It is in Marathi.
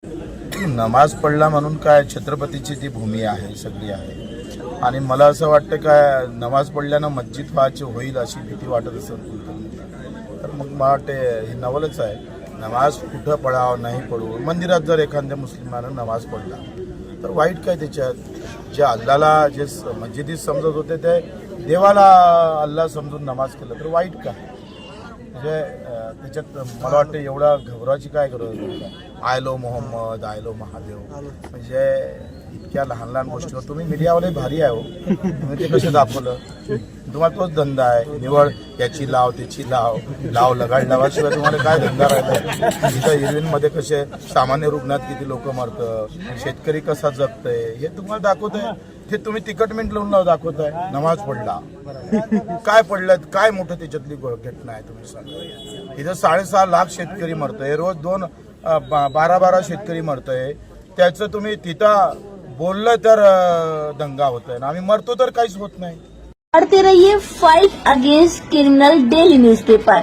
नमाज पडला म्हणून काय छत्रपतीची ती भूमी आहे, सगळी आहे. आणि मला असं वाटतं काय नमाज पडल्यानं मस्जिद व्हायची होईल अशी भीती वाटत असेल तर मग मला वाटते हे नवलच आहे. नमाज कुठं पडावं नाही पडू, मंदिरात जर एखाद्या मुस्लिमानं नमाज पडला तर वाईट काय त्याच्यात. जे अल्लाला जे मस्जिदीत समजत होते ते देवाला अल्लाह समजून नमाज केलं तर वाईट काय. म्हणजे त्याच्यात मला वाटतं एवढा घबराची काय गरज नाही. आयलो मोहम्मद, आयलो महादेव, म्हणजे इतक्या लहान लहान गोष्टीवर तुम्ही मीडियावाले भारी आहे हो. तुम्ही ते कसं दाखवलं, तुम्हाला तोच धंदा आहे. निवड याची लाव त्याची लाव लगाड लावाशिवाय तुम्हाला काय धंदा राहिला. इथं इरविनमध्ये कसे सामान्य रुग्णात किती लोक मरतं, शेतकरी कसा जगतंय हे तुम्हाला दाखवतंय. ते तुम्ही तिकट मिनिट लावून दाखवताय. नमाज पडला काय पडलं, काय मोठं त्याच्यातली घटना आहे तुम्ही सांगा. इथं 6.5 लाख शेतकरी मरतोय, रोज 12 शेतकरी मरतोय. त्याचं तुम्ही तिथं बोललं तर दंगा होतोय ना, आम्ही मरतो तर काहीच होत नाही. पढ़ते रहिए fight against criminal daily newspaper.